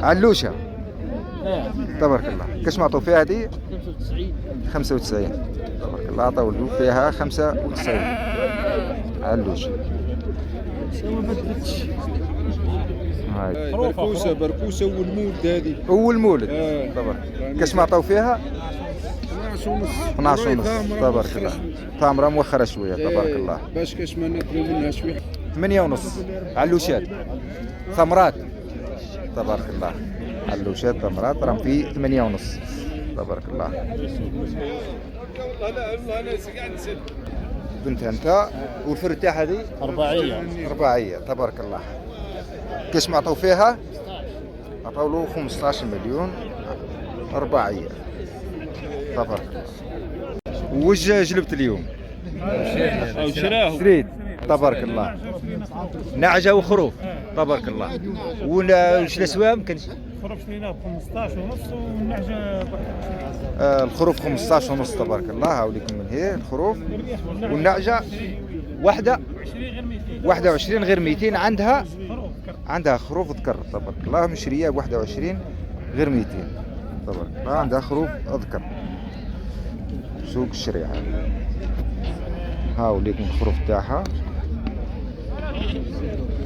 علوشه تبارك الله. كاش معطوا فيها هذه؟ 95. تبارك الله عطاو فيها 95 علوشه. هاي بركوسه والمولد هذه اول مولد. تبارك. كاش معطاو فيها؟ 12 ونص. تبارك الله. تمره موخره شويه. تبارك الله. باش كاش ما ناكلوا منها شويه. 8 ونص علوشات ثمرات. تبارك الله. علوشات ثمرات راهم في 8 ونص. تبارك الله. بنت انت والفرد تاعها هذه رباعيه. تبارك الله. كاش ما عطاو فيها؟ عطاو له 15 مليون رباعيه. تبارك الله. وش جلبت اليوم؟ شريت. تبارك الله. نعجه وخروف. تبارك الله. وش الاسوام كان؟ الخروف شريناه ب 15 ونص والنعجه الخروف 15 ونص. تبارك الله. هاوليكم من هي الخروف. والنعجه واحده 21 غير 200. عندها خروف ذكر. تبارك الله. مشريه ب 21 غير 200. تبارك الله. عندها خروف ذكر. سوق الشريعه. هاوليكم الخروف تاعها.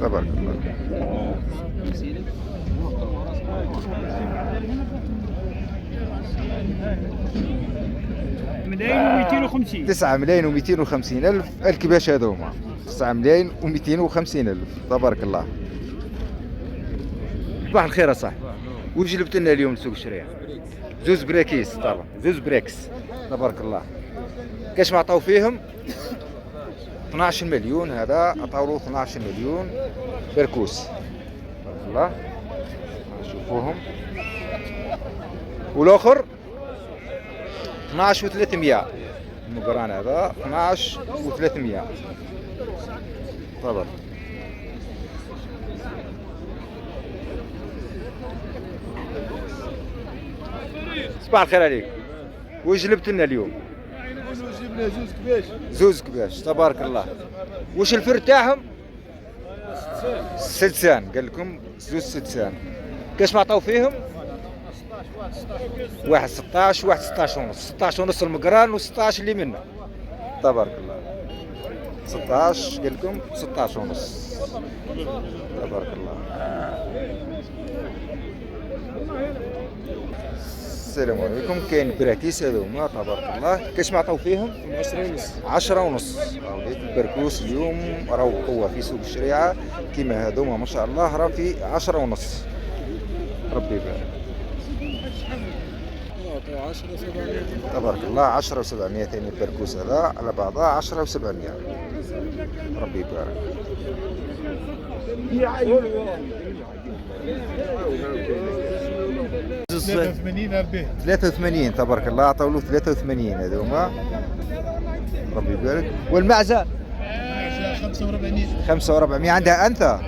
تبارك الله. ملايين و250. 9 ملايين و250 ألف. الكباش هذوما 9 ملايين و250 ألف. تبارك الله. صباح الخير صاحبي. وش جبت لنا اليوم لسوق الشريعه؟ زوز براكيس. طبعا زوز براكس. تبارك الله. كاش ما عطاو فيهم؟ 12 مليون. هذا عطاو له 12 مليون بركوس. تبارك الله. شوفوهم. والاخر 12 و300. المقران هذا 12 و300. تفضل. صباح الخير عليك. واش جلبت لنا اليوم؟ جبنا زوز كباش. زوز كباش. تبارك الله. واش الفرد تاعهم؟ سدسان. قال لكم زوز سدسان. كاش ما عطاو فيهم؟ واحد 16 واحد 16 ونص. 16 ونص المقران و16 اللي منه. تبارك الله. 16 قال لكم 16 ونص. تبارك الله. السلام عليكم. كاين براكيس هذوما. تبارك الله. كاش ما عطاو فيهم؟ 10 ونص. البركوس اليوم راهو قوه في سوق الشريعه كيما هذوما ما شاء الله. راه في 10 ونص. ربي يبارك. تبارك الله. 10 و700 ثاني البركوس هذا على بعضها 10 و700. ربي يبارك. 83. تبارك الله. عطاو له 83 هذوما. ربي يبارك. والمعزه 4500. عندها انثى؟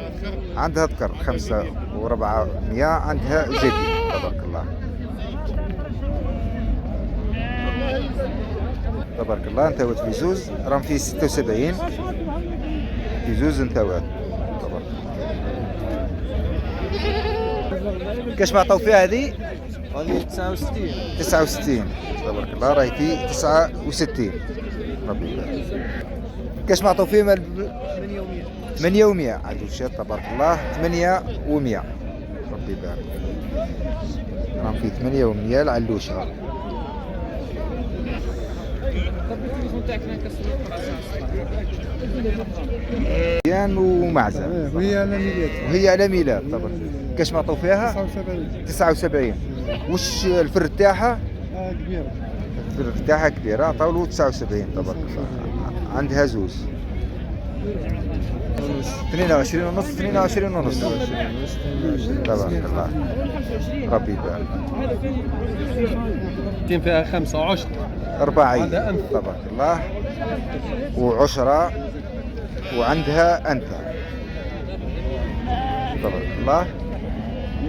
عندها ذكر. 5400 عندها جدي. تبارك الله. تبارك الله. انثوات في زوز راهم في 76 في زوز انثوات. تبارك الله. كاش ما عطاو فيها هذه؟ 69. تبارك الله. راهي في 69. ربي يبارك. كاش ما عطاو فيها؟ 800. علوشات. تبارك الله. 800. ربي يبارك. راهم في 800 العلوشه. ميان ومعزه. وهي على ميلاد. طبعا. كاش ما عطاو فيها؟ 79. وش الفرد تاعها؟ كبيره. الفرد تاعها كبيره. عطاو له 79. تبارك الله. عندها زوز 22 ونص. 22 ونص. تبارك الله. ربي يبارك. كاين فيها 5 و10 رباعية. تبارك الله. وعشرة. وعندها أنثى. تبارك الله.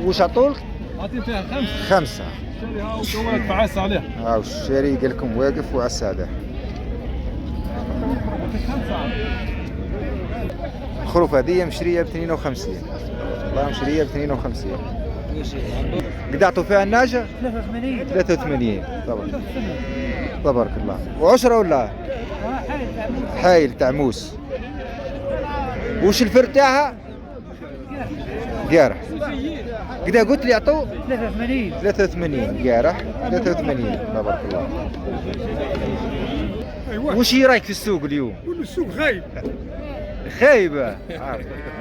وش عطولك؟ عاطين فيها 5. شريها وعس عليها. هاو الشاري قال لكم واقف وعس عليه. الخروف هذه مشرية ب 52. والله مشرية ب 52. قدعتوا فيها الناجة 83 83. تبارك الله. وعشرة ولا حايل تاع موس. وش الفرق تاعها؟ قارح. قدا قلت لي عطوا 83 83 قارح 83. تبارك الله. وش رايك في السوق اليوم؟ السوق خايب. خايبة.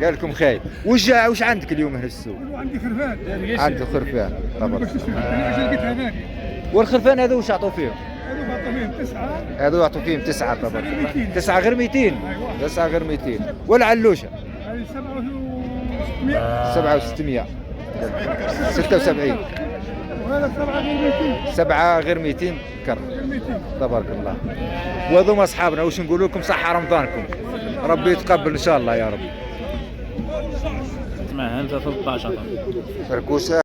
قال لكم خايب. وش عندك اليوم هنا في السوق؟ عندي خرفان. عندك خرفان. تبارك الله. انا لقيت هناك. والخرفان هذو وش عطوا فيهم؟ هذو بعطوا فيهم 9. هذو يعطوا فيهم 9. تبارك الله. 9 غير 200. 9 غير 200. والعلوشة هذه 7600. 76. وهذا 7 غير 200. 7 غير 200 كر. تبارك الله. وهذوما اصحابنا وش نقول لكم؟ صحة رمضانكم، ربي يتقبل ان شاء الله يا رب. معها 13 فركوسة